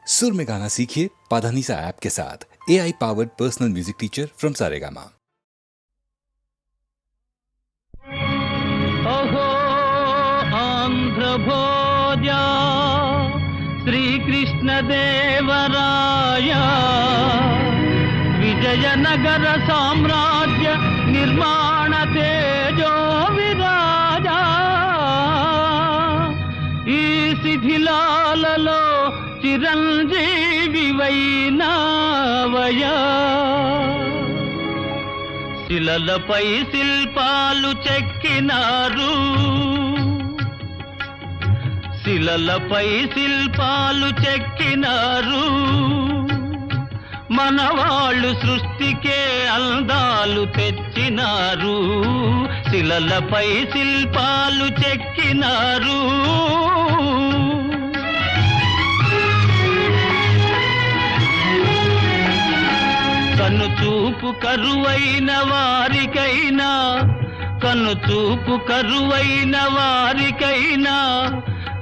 सुर में गाना सीखिए पाधानीसा ऐप के साथ। AI powered personal music teacher from Saregama. ओहो आंध्र भोजा श्री कृष्ण देवराया विजयनगर साम्राज्य निर्माण तेजो विराजा ఈ శిథిలాలలో చిరంజీవి వైనావయా శిలలపై శిల్పాలు చెక్కినారు శిలలపై శిల్పాలు చెక్కినారు మనవాళ్ళు సృష్టికే అందాలు తెచ్చినారు శిలలపై శిల్పాలు చెక్కినారు కనుచూపు కరువైన వారికైనా కనుచూపు కరువైన వారికైనా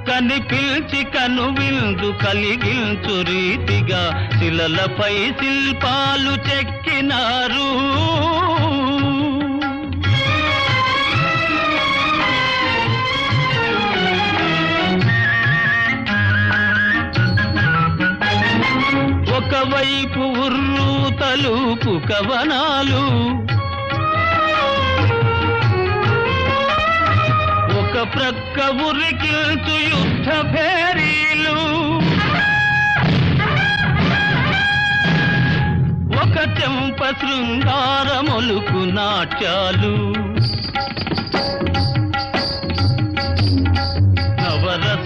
కనిపిల్చి కనువిందు కలిగించు రీతిగా శిలలపై శిల్పాలు చెక్కినారు ఒకవైపు ఉర్రు తలుపు కవనాలు ఒక ప్రక్క ఉరికిల్చు యుద్ధ భేరీలు ఒక చెంప శృంగారమొలుకు నాట్యాలు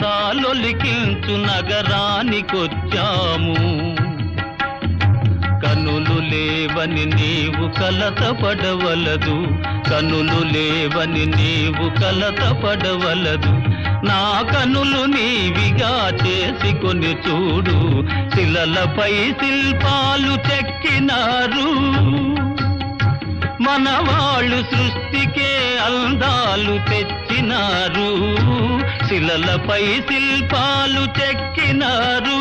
నవరసాలొలికించు నగరానికొచ్చాము కనులు లేవని నీవు కలతపడవలదు కనులు లేవని నీవు కలతపడవలదు నా కనులు నీవిగా చేసుకొని చూడు శిలలపై శిల్పాలు చెక్కినారు మనవాళ్ళు సృష్టికే అందాలు తెచ్చినారు శిలలపై శిల్పాలు చెక్కినారు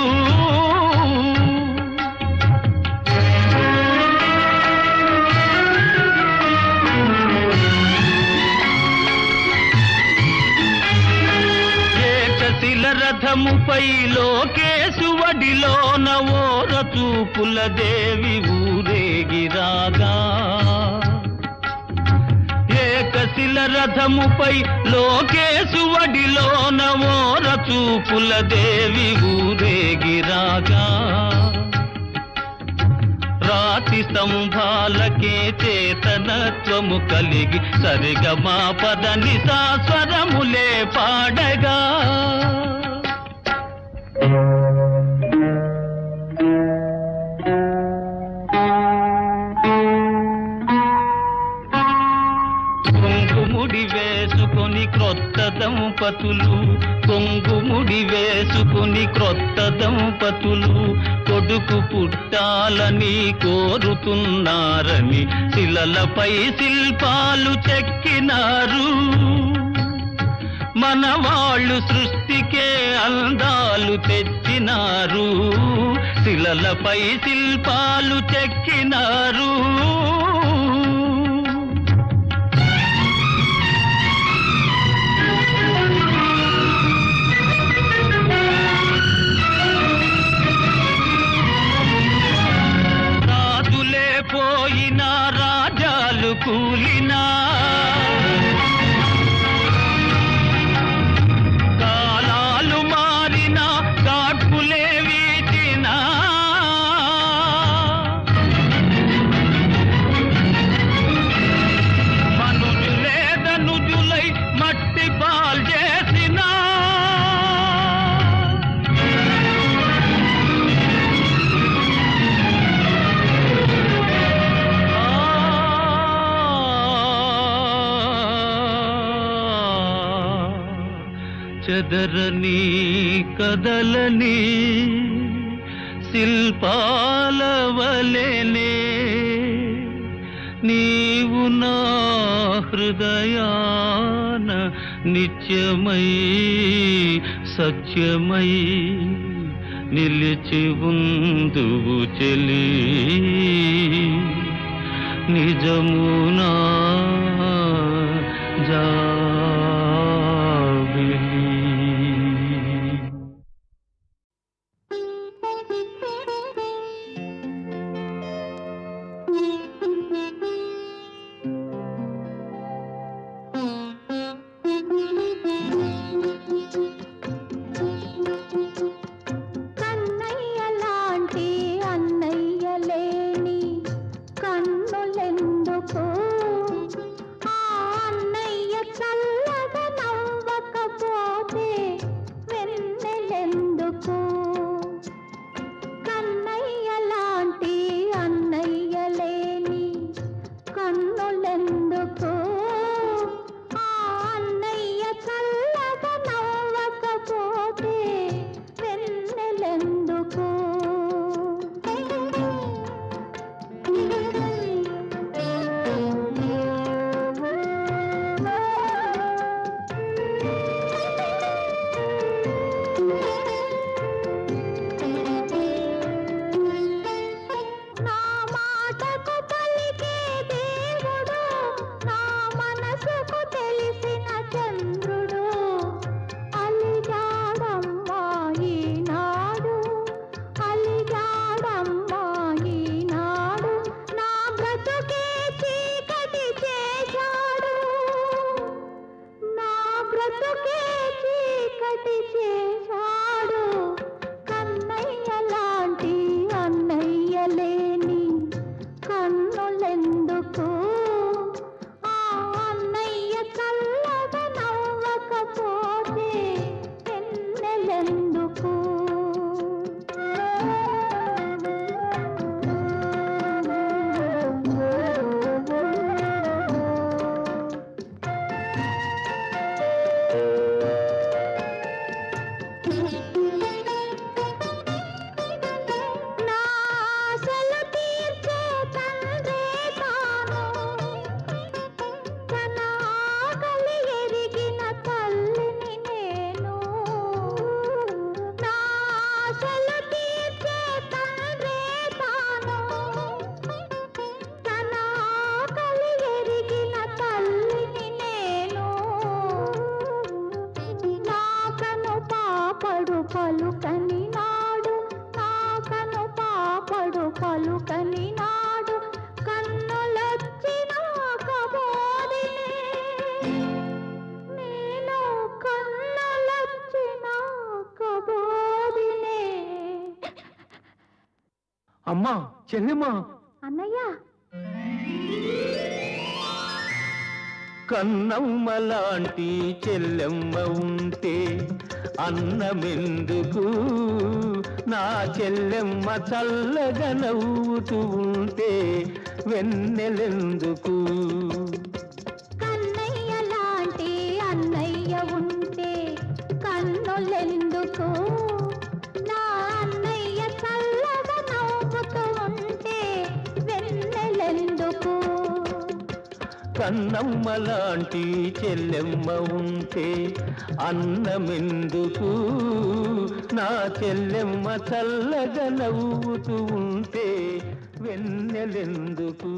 రథముపై లోకేశువడిలోన ఓర చూపుల దేవి ఊరేగిరాగా ఏకశిల రథముపై లోకేశువడిలోన ఓర చూపుల దేవి ఊరేగిరాగా రాతి స్తంభాలకే చేతనత్వము కలిగి సరిగమా పదని సాస్వరములే పాడగా కొంగుముడి వేసుకొని క్రొత్త దంపతులు కొంగుముడి వేసుకొని క్రొత్త దంపతులు కొడుకు పుట్టాలని కోరుతున్నారని శిలలపై శిల్పాలు చెక్కినారు మనవాళ్ళు సృష్టికే అందాలు తెచ్చినారు శిలలపై శిల్పాలు చెక్కినారు రాజులే పోయినా రాజాలు కూలినా చెదరని కదలని శిల్పాల వలెనే నీవు నా నిత్యమై సత్యమై నిలిచి ఉందువు చెలి నిజమునా జాబిలి. అమ్మా, చెల్లెమ్మా, అన్నయ్య, కన్నమ్మ లాంటి చెల్లెమ్మ ఉంటే అన్నమెందుకు, నా చెల్లెమ్మ చల్లగా నవ్వుతూ ఉంటే వెన్నెలెందుకు. కన్నయ్య లాంటి అన్నయ్య ఉంటే కన్నులెందుకు, నా అన్నయ్య చల్లగా నవ్వుతూ ఉంటే వెన్నెలెందుకు. కన్నమ్మ లాంటి చెల్లెమ్మ ఉంటే అన్నమెందుకు, నా చెల్లెమ్మ చల్లగా నవ్వుతూ ఉంటే వెన్నెలెందుకు.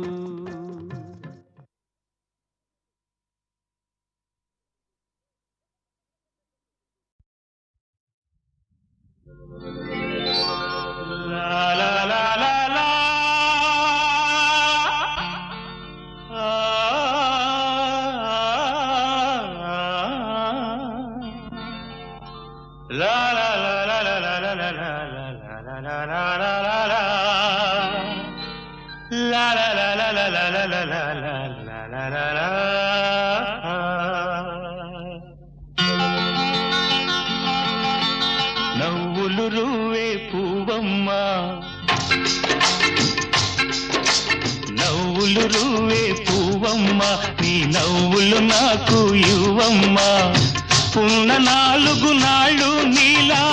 నవ్వులు రువే పువ్వమ్మ, నవ్వులు రువే పువ్వమ్మ, నీ నవ్వులు నాకు ఇవ్వమ్మ. ఉన్న 4 నాళ్ళు నీలా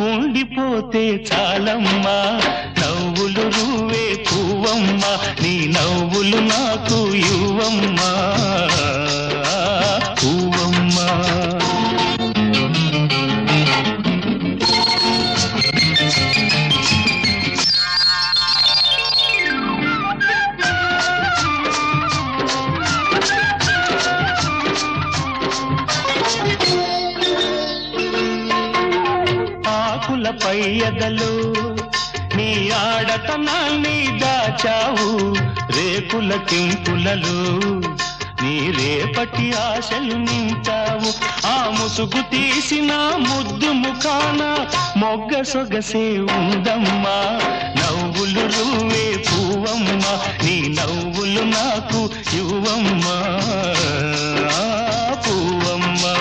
ఉండిపోతే చాలమ్మా. నవ్వులు రువే పువ్వమ్మ, నీ నవ్వులు నాకు ఇవ్వమ్మా పువ్వమ్మ. కళ్ళలో నీ ఆడతనాన్ని దాచావు రేకుల కెంపులలో నీ రేపటి ఆశలు నింపావు ఆ ముసుగు తీసిన ముద్దు ముఖాన మొగ్గ సొగసే ఉందమ్మా నవ్వులు రువ్వే పువ్వమ్మా నీ నవ్వులు నాకు ఇవ్వమ్మా పువ్వమ్మా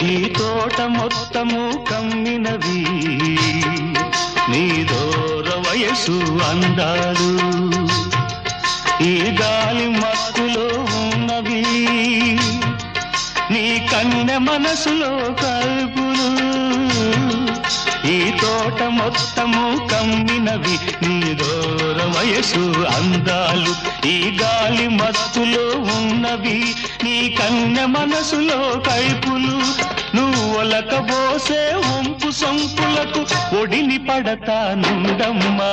ఈ తోట మొత్తము కమ్మినవి నీ దూర వయసు అందాలు ఈ గాలి మత్తులో ఉన్నవి నీ కన్నె మనసులో కల్పులు ఈ తోట మొత్తము కమ్మినవి నీ దూర వయసు అందాలు ఈ గాలి మత్తులో ఉన్నవి నీ కన్నె మనసులో కైపులు నువ్వొలకబోసే వంపు సంపులకు ఒడిని పడతానుండమ్మా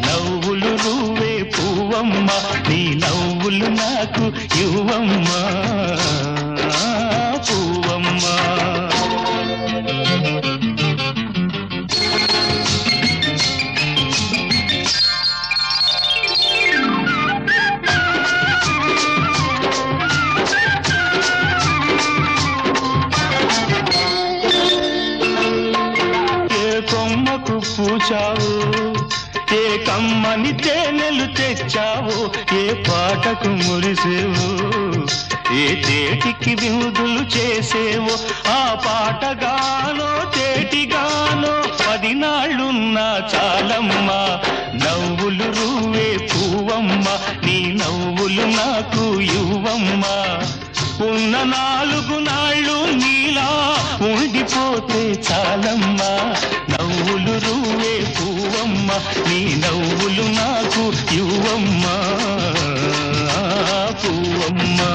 నవ్వులు నువ్వే పువ్వమ్మా నీ నవ్వులు నాకు ఇవ్వమ్మా పువ్వమ్మా పూచావు ఏ కమ్మని తేనెలు తెచ్చావు ఏ పాటకు మురిసేవు ఏ తేటికి విందులు చేసేవో ఆ పాటగానో తేటిగానో 10 నాళ్ళున్నా చాలమ్మా నవ్వులు రువ్వే పువ్వమ్మా నీ నవ్వులు నాకు ఇవ్వమ్మా ఉన్న 4 నాళ్ళు నీలా ఉండిపోతే చాలమ్మా నవ్వులు రువ్వే పువ్వమ్మా నీ నవ్వులు నాకు ఇవ్వమ్మా పువ్వమ్మా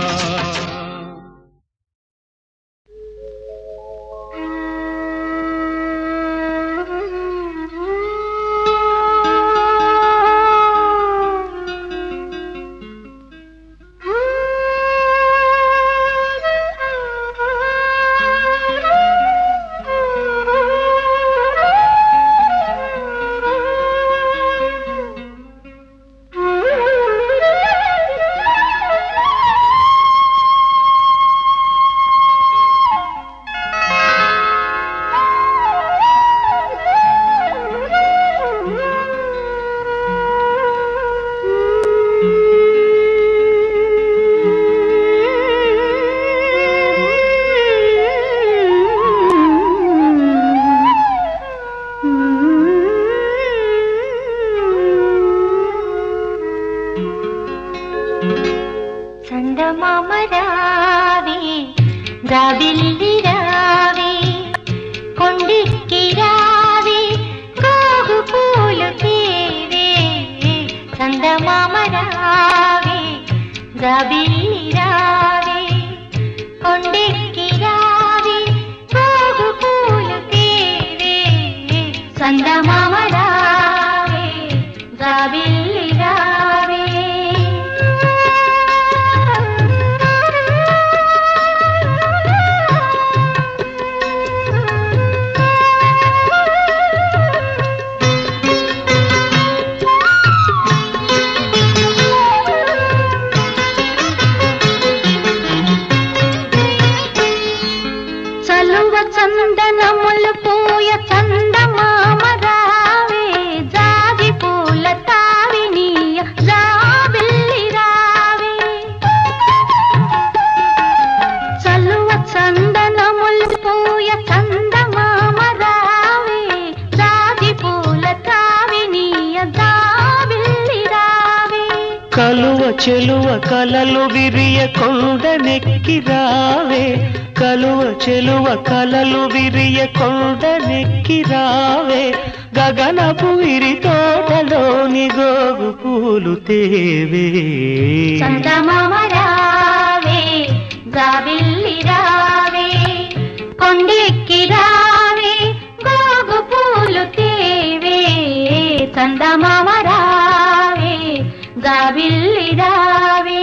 చెలువ కలలు విరియ కొండనెక్కి రావే కలువ చెలువ కలలు విరియ కొండనెక్కి రావే గగనపు విరి తోటలోని గోగు పూలు తేవే చందమామ రావే జాబిల్లి రావే కొండెక్కి రావే గోగు పూలు తేవే చందమామ రావే జాబిల్లి రావే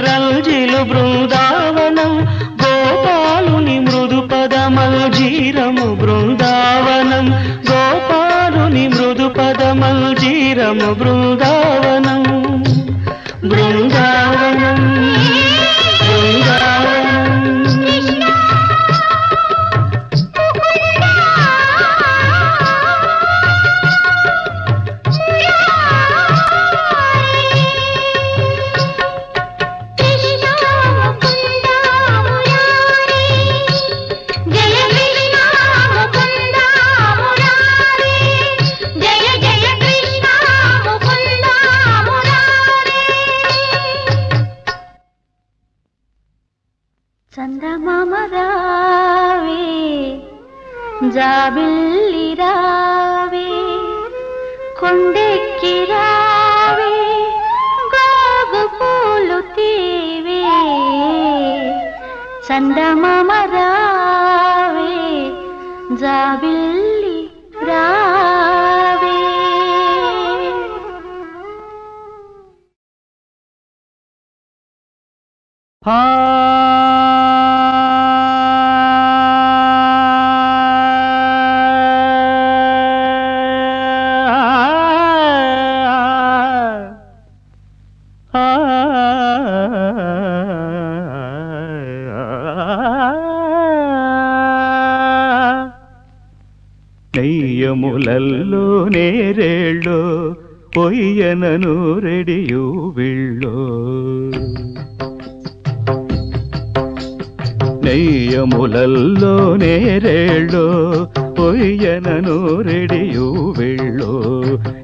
రంజిలు బృందావనం గోపాలుని మృదు పదమల్జీరము బృందావనం గోపాలుని మృదు పదమల్జీరము బృందావనం బృందావనం చందమామ రావే జాబిల్లి రావే కొండెక్కి రావే గోగు పూలు తీవే చందమామ రావే జాబిల్లి రావే నెయ్యములల్లో నేరేళ్ళో పొయ్యనను రెడియు విళ్ళో నెయ్యములల్లో నేరేళ్ళో పొయ్యనను రెడియు విళ్ళో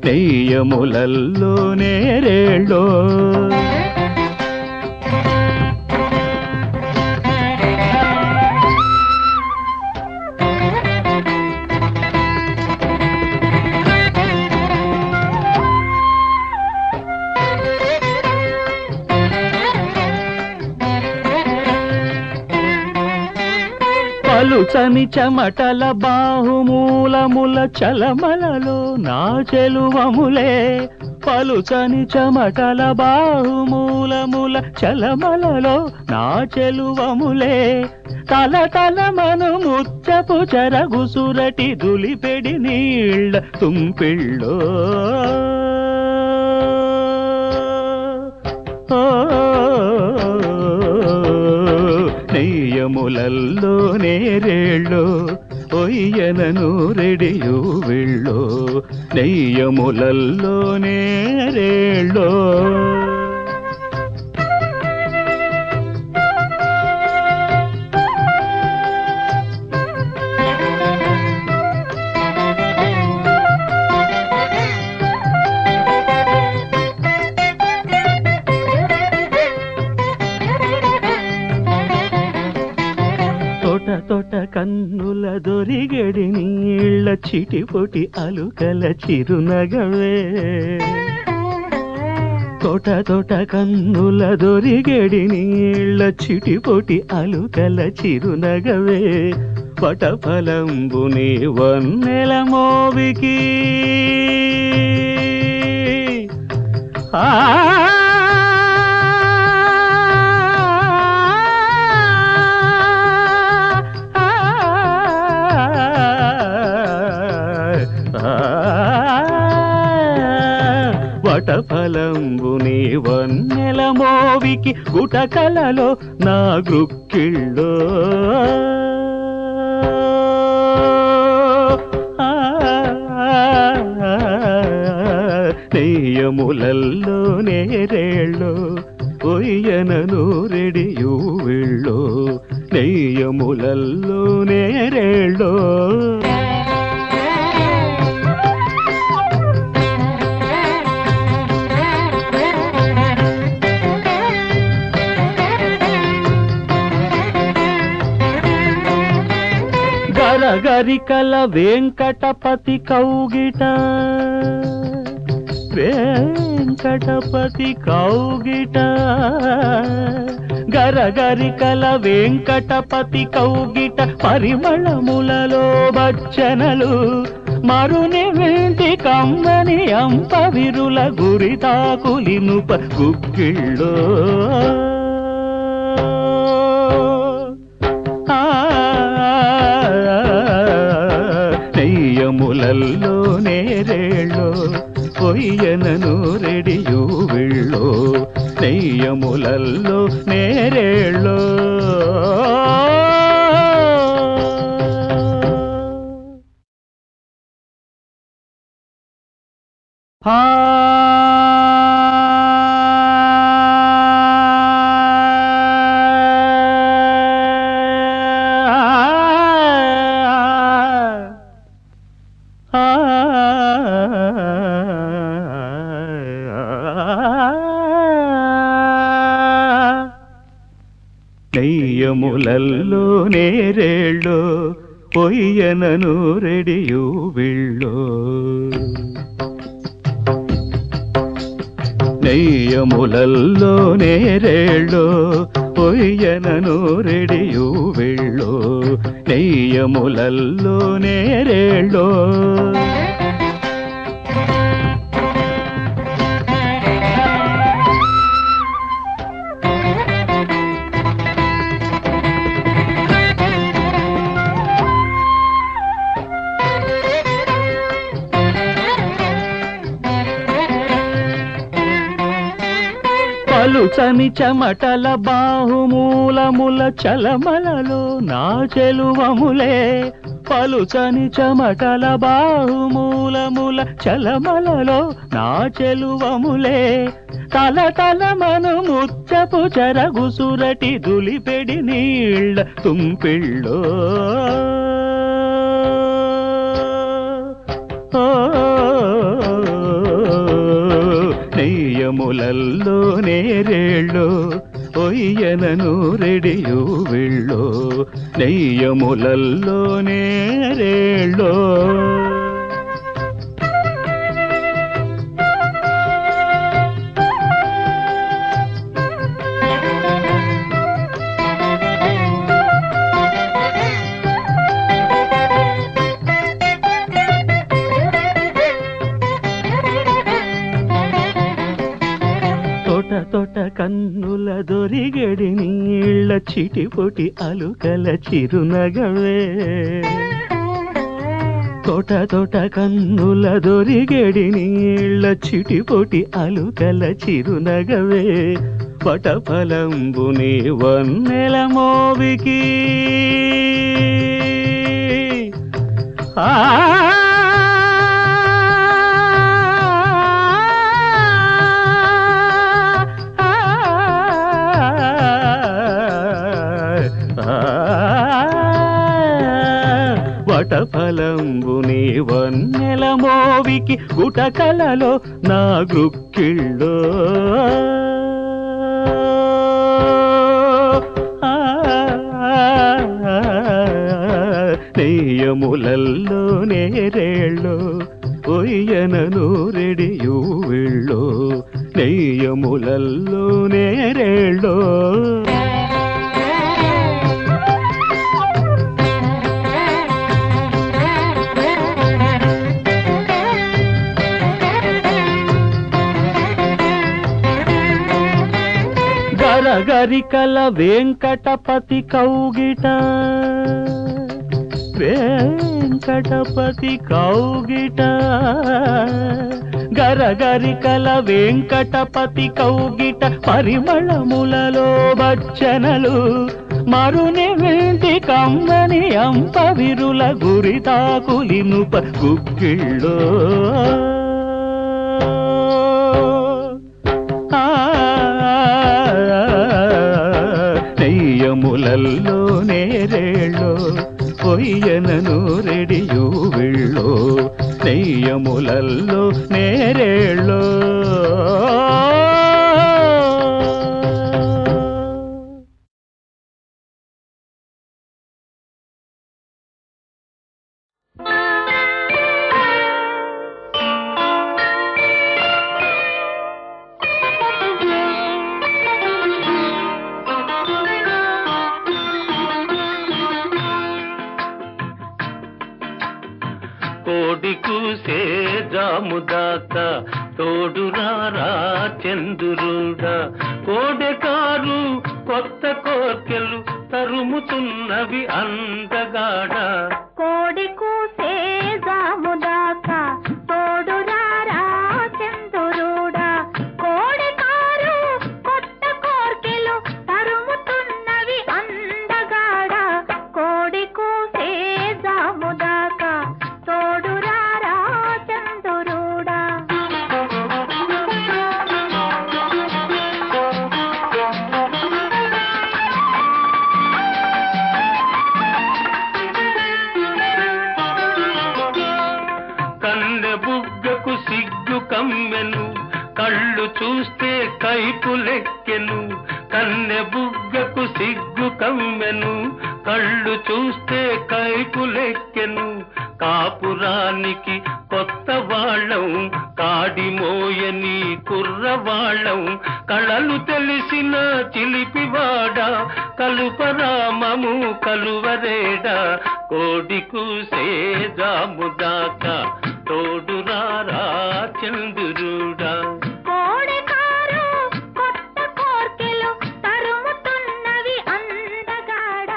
నెయ్యములల్లో నేరేళ్ళో పలుచని చెమటల బాహుమూలముల చలమలలో నా చెలువములే పలుచని చెమటల బాహుమూలముల చలమలలో నా చెలువములే తల తల మను ముచ్చపు చెరగుసురటి దులిపెడి నీళ్ళ తుంపిళ్ళో నెయ్యములల్లో నేరేళ్ళో ఒయ్యనను రెడియు విళ్ళో నెయ్యములల్లో నేరేళ్ళో తోట కన్నుల దొరిగడి నీళ్ళ చిటిపొటి అలుకల చిరునగవే తోట కన్నుల దొరిగడి నీళ్ళ చిటిపొటి అలుకల చిరునగవే పటఫలంబుని వన్నెల మోవికి వటఫలంబుని వన్నెల మోవికి గుటకలలో నా గృక్కిళ్ళో నేరేళ్ళో ఒయ్యనను రెడియు వెళ్ళో నెయ్యములల్లో నేరేళ్ళో గరగరికల వెంకటపతి కౌగిట వెంకటపతి కౌగిట గరగరికల వెంకటపతి కౌగిట పరిమళములలో బచ్చనలు మరుని వింటి కమ్మని అంప విరుల గురితాకులినుప గుగ్గిళ్ళో నెయ్యములల్లో నేరేళ్ళో పొయ్యనను రెడియు వెళ్ళో నెయ్యములల్లో నేరేళ్ళో నెయ్యములల్లో నేరేళ్ళో పొయ్యనను రెడియు వెళ్ళో నెయ్యములల్లో నేరేళ్ళో పొయ్యనను రెడియు వెళ్ళో నెయ్యములల్లో నేరేళ్ళో పలుచని చెమటల బాహుమూలముల చలమలలో నా చెలువములే పలుచని చెమటల బాహుమూలముల చలమలలో నా చెలువములే తల తల మను ముచ్చపు చెరగుసురటి దులిపెడి నీళ్ళ తుంపిళ్ళో నెయ్యములల్లో నేరేళ్ళో ఒయ్యనను రెడియు వెళ్ళో నెయ్యములల్లో నేరేళ్ళో తొట కన్నుల దొరిగడి నీళ్ళ చిటిపొటి అలుకల చిరునగవే తొట కన్నుల దొరిగడి నీళ్ళ చిటిపొటి అలుకల చిరునగవే పటఫలంబుని వన్నెల మోవికి వటఫలంబుని వన్నెల మోవికి గుటకలలో నా గృక్కిళ్ళో నెయ్యములల్లో నేరేళ్ళో ఒయ్యనను రెడియు వెళ్ళో నెయ్యములల్లో నేరేళ్ళో గరగరికల వెంకటపతి కౌగిట వెంకటపతి కౌగిట గరగరికల వెంకటపతి కౌగిట పరిమళములలో బచ్చనలు మరుని వింటి కమ్మని అంప విరుల గురితాకులినుప గుగ్గిళ్ళో నెయ్యములల్లో నేరేళ్ళో కొయ్యనను రెడియు విళ్ళో నెయ్యములల్లో నేరేళ్ళో కోడి కూసే జాముదాకా తోడురారా చంద్రుడా కోడెకారు కొత్త కోర్కెలు తరుముతున్నవి అందగాడ కోడి కూసే జాముదాకా తోడురారా చంద్రుడా కోడెకారు కొత్త కోర్కెలు తరుముతున్నవి అందగాడ కోడి కూసే జాముదాకా తోడురారా చంద్రుడా కన్నె బుగ్గకు సిగ్గు కమ్మెను కళ్ళు చూస్తే కైపులెక్కెను కన్నె బుగ్గకు సిగ్గు కమ్మెను కళ్ళు చూస్తే కైపులెక్కెను కాపురానికి కొత్త వాళ్ళం కాడిమోయని కుర్రవాళ్ళం కళలు తెలిసిన చిలిపివాడ కలుపరామము కలువరేడా కోడి కూసే జాముదాకా తోడురారా చంద్రుడా కోడెకారు కొత్త కోర్కెలు తరుముతున్నవి అందగాడ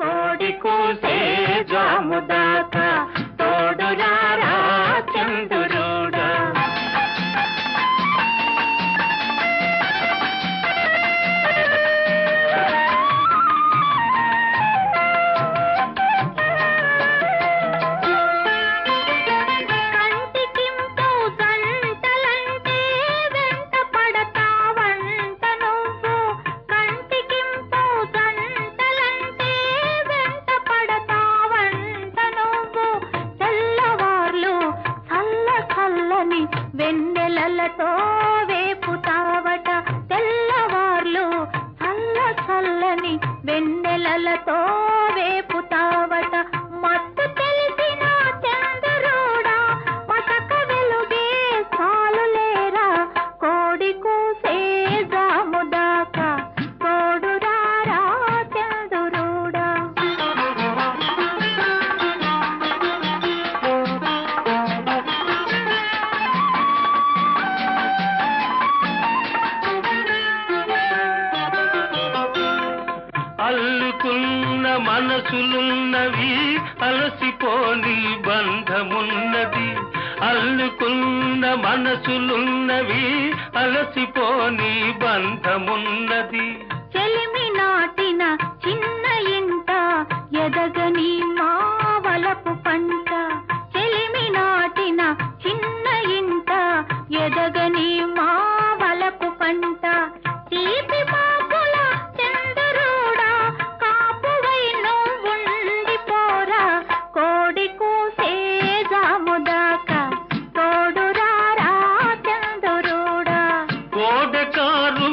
కోడి కూసే జాముదాకా తోడురారా చంద్రుడా కంటికింపు జంటలంటే వెంట పడతావంట నువ్వు కంటికింపు జంటలంటే వెంట పడతావంట నువ్వు తెల్లవార్లు చల్ల చల్లని వెన్నెలలతో వేపుతావట తెల్లవార్లు చల్ల చల్లని వెన్నెలలతో వేపుతావట మత్తు తెలిసిన చంద్రుడా మసక వెలుగే చాలులేరా కోడి కూసే జాముదాకా తోడురారా చంద్రుడా అల్లుకున్న మనసులున్నవి అలసిపోని బంధమున్నది అల్లుకున్న మనసులున్నవి అలసిపోని బంధమున్నది చెలిమి నాటిన చిన్న ఇంట ఎదగని మావలపు పంట చెలిమి నాటిన చిన్న ఇంట ఎదగని మావలపు పంట తీపి మాకుల చంద్రుడా కాపువై నువ్వుండిపోరా కోడి కూసే జాముదాకా తోడురారా చంద్రుడా కోడెకారు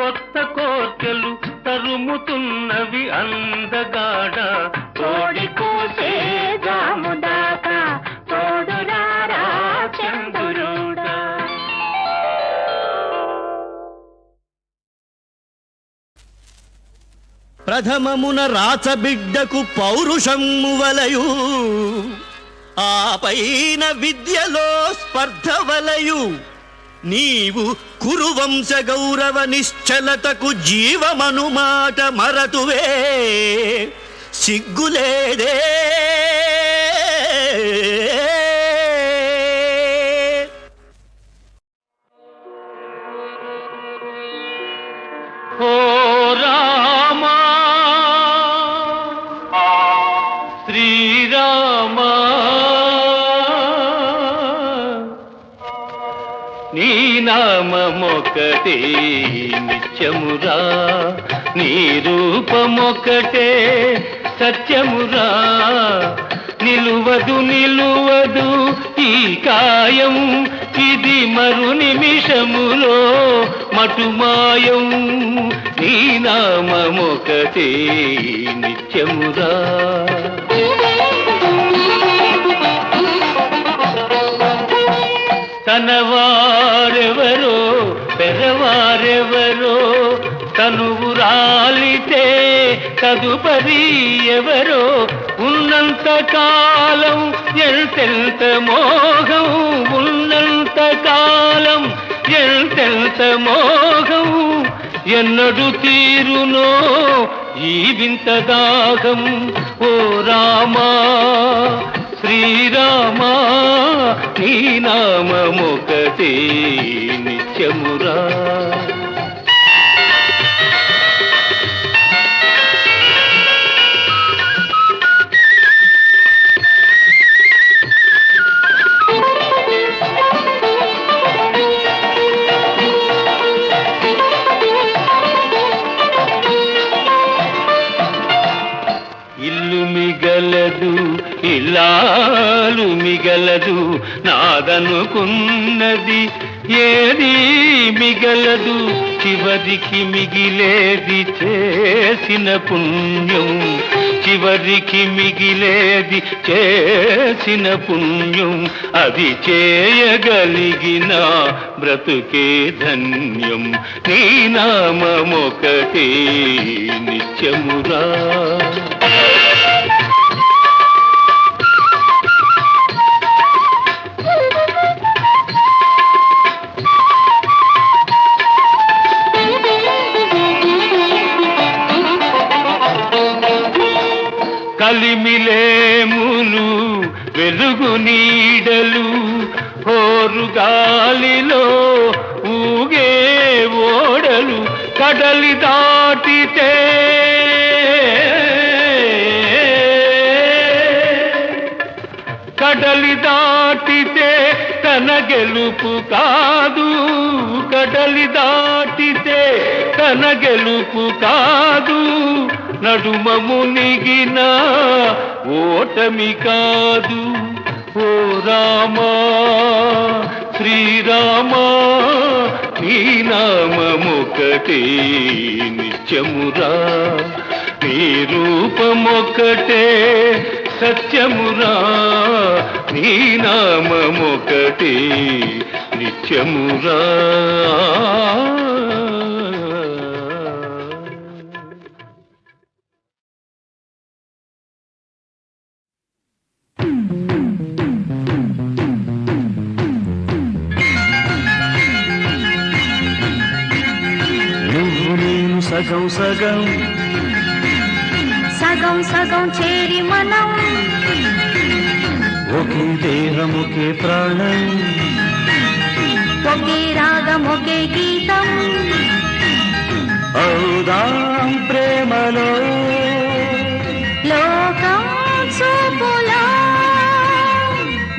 కొత్త కోర్కెలు తరుముతున్నవి అందగాడ కోడి కూసే జాముదాకా తోడురారా చంద్రుడా ప్రథమమున రాచబిడ్డకు పౌరుషము వలయు ఆపైన విద్యలో స్పర్ధ వలయు నీవు కురువంశ గౌరవ నిశ్చలతకు జీవమను మాట మరతువే సిగ్గులేదే ఓ రామా శ్రీరామా నీ నామమొకటే నిత్య నిత్యమురా నీ రూపమొక్కటే సత్యమురా నిలువదు నిలువదు ఈ కాయం ఇది మరు నిమిషములో మటుమాయం నీ నామమొకటే నిత్యమురా తనవారెవరో పెరవారెవరో తనువు రాలితే తదుపరి ఎవరో ఉన్నంత కాలం ఎంతెంత మోహం ఉన్నంత కాలం ఎంతెంత మోహం ఎన్నడు తీరునో ఈ వింత దాహం ఓ రామా శ్రీరామా నీ నామమొకటే నిత్యమురా ఇల్లు మిగలదు ఇల్లాలు మిగలదు నాదనుకున్నది ఏది మిగలదు చివరికి మిగిలేది చేసిన పుణ్యం చివరికి మిగిలేది చేసిన పుణ్యం అది చేయగలిగిన బ్రతుకే ధన్యం నీ నామమొకటే నిత్యమురా కలిమిలేములు వెలుగు నీడలు హోరు గాలిలో ఊగే ఓడలు కడలి దాటితే కడలి దాటితే తన గెలుపు కాదు కడలి దాటితే తన గెలుపు కాదు నడుమ మునిగిన ఓటమి కాదు ఓ రామా శ్రీరామా నీ నామమొకటే నిత్యమురా నీ రూపమొకటే సత్యమురా నీ నామమొకటే నిత్యమురా నువ్వు నేను సగం సగం సగం సగం చేరి మనం ఒకే దేహం ఒకే ప్రాణం ఒకే రాగం ఒకే గీతం అవుదాం ప్రేమలో లోకం చూపులో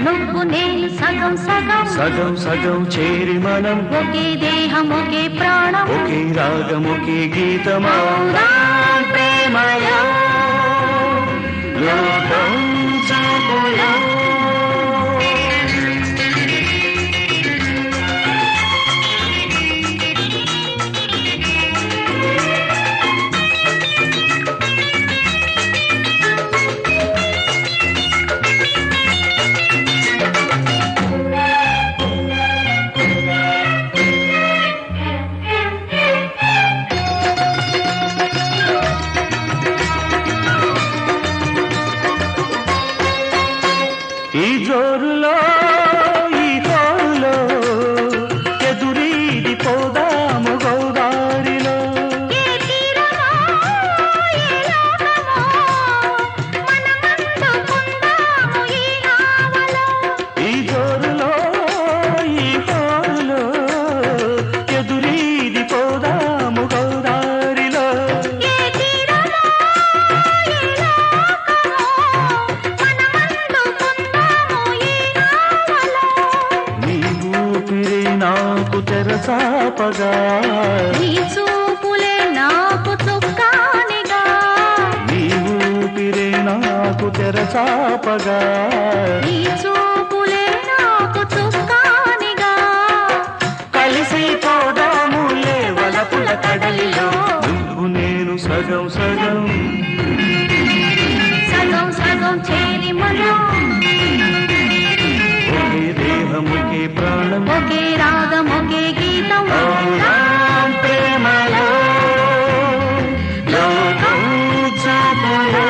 నువ్వు నేను సగం సగం సగం సగం చేరి మనం ఒకే దేహం ఒకే ప్రాణం ఒకే రాగం ఒకే గీతమా అవుదాం ప్రేమలో లోకం చూపులో ఈ జోరులో ఈ తోరులో ఎదురీది పోదాము గోదారిలో ఏ తీరమో ఏ లోకమో మనమందుకుందాము ఈ నావలో ఈ జోరులో ఈ తోరులో ఎదురీది పోదాము గోదారిలో ఏ తీరమో ఏ లోకమో మనమందుకుందాము ఈ నావలో నీ ఊపిరి నాకు తెరసాపగా నీ చూపు చాపగా నీ చూపులే నాకు చుక్కానిగా కలిసి పోదాములే వలపుల కడలిలో నువ్వు నేను సగం సగం సగం సగం చేరి మనం ఒకే దేహం ఒకే ప్రాణం ఒకే రాగం ఒకే గీతం అవునాం ప్రేమలో లోకం చూపులో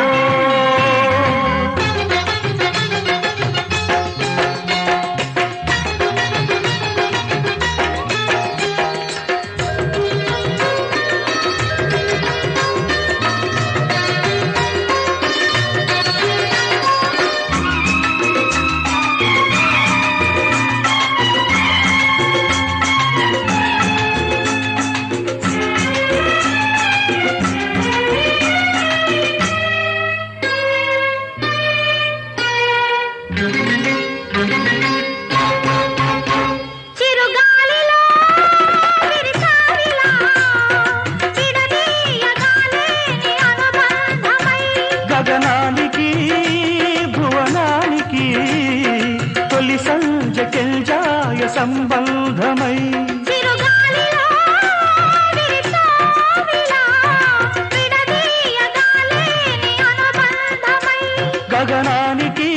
చిరుగాలిలో విరిసారిలా విడదీయగాలేని అనుబంధమై గగనానికి భువనానికి తొలి సంజకెల్జాయ సంబంధమై చిరుగాలిలో విరిసారిలా విడదీయగాలేని అనుబంధమై గగనానికి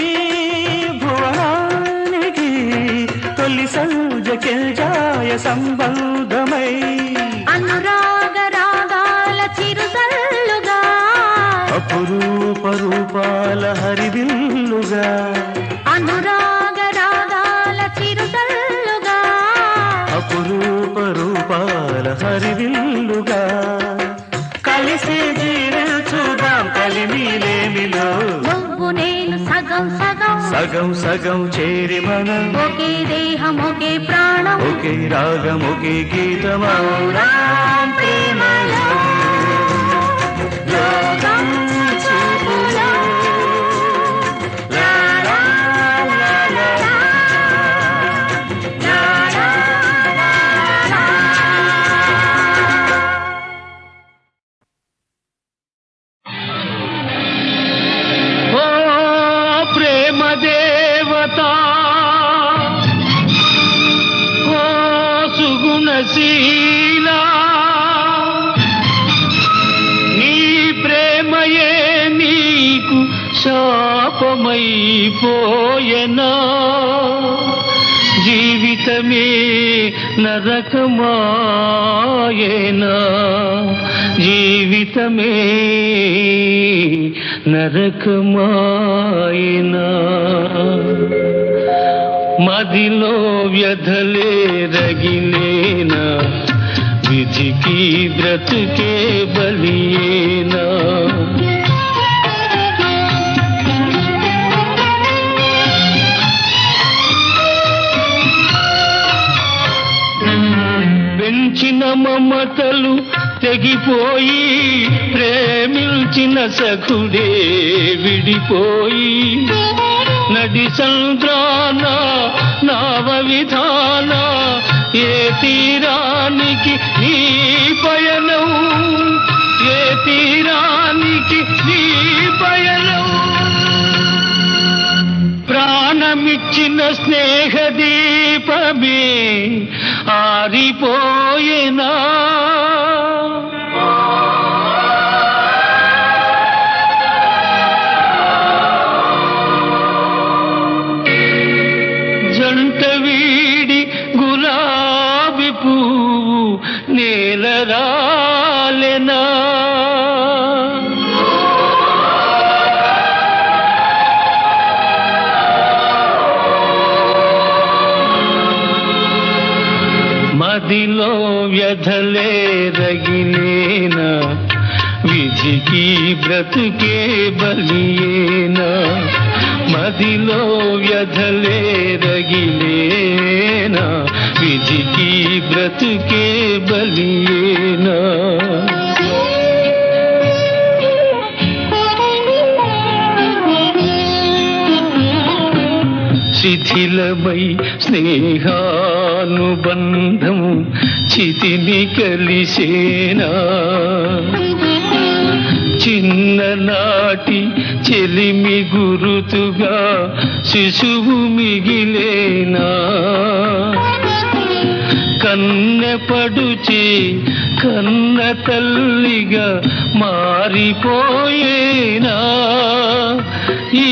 భువనానికి తొలి సంజకెల్జాయ సంబంధమై అనురాగ రాగాల చిరుసల్లుగా అపురూప రూపాల హరివిల్లుగా అనురాగ రాగాల చిరుసల్లుగా అపురూప రూపాల హరివిల్లుగా కలిసి జీవించుదాం కలిమిలేమిలో నువ్వు నేను సగం సగం సగం సగం చేరి మనం ఒకే దేహం ఒకే ప్రాణం ఒకే రాగం ఒకే గీతమౌనాం ప్రేమలో లోకం చూపులో లా లా లా లా లా లా లా లా. ఓ ప్రేమ దేవత ఓ సుగుణశీల నీ ప్రేమయే నీకు శాపమైపోయెనా జీవితమే నరకమాయేనా జీవితమే నరకమాయేనా మదిలో వ్యధలే రగిలేనా విధికి బ్రతుకే బలియేనా పెంచిన మమతలు తెగిపోయి ప్రేమించిన సఖుడే విడిపోయి నడి సంద్రాన నావ విధాన ఏ తీరానికి నీ పయనం ఏ తీరానికి నీ పయనం ప్రాణమిచ్చిన స్నేహదీపమే ఆరిపోయేనా జంట వీడి గులాబీ పువ్వు నేలరాలెనా మదిలో వ్యధలే రగిలేనా విధికి బ్రతుకే బలియేనా మదిలో వ్యధలే రగిలేనా విధికి బ్రతుకే బలియేనా శిథిలమై స్నేహానుబంధం చితిని కలిసేనా చిన్ననాటి చెలిమి గురుతుగా శిశువు మిగిలేనా కన్నెపడుచి కన్న తల్లిగా మారిపోయేనా ఈ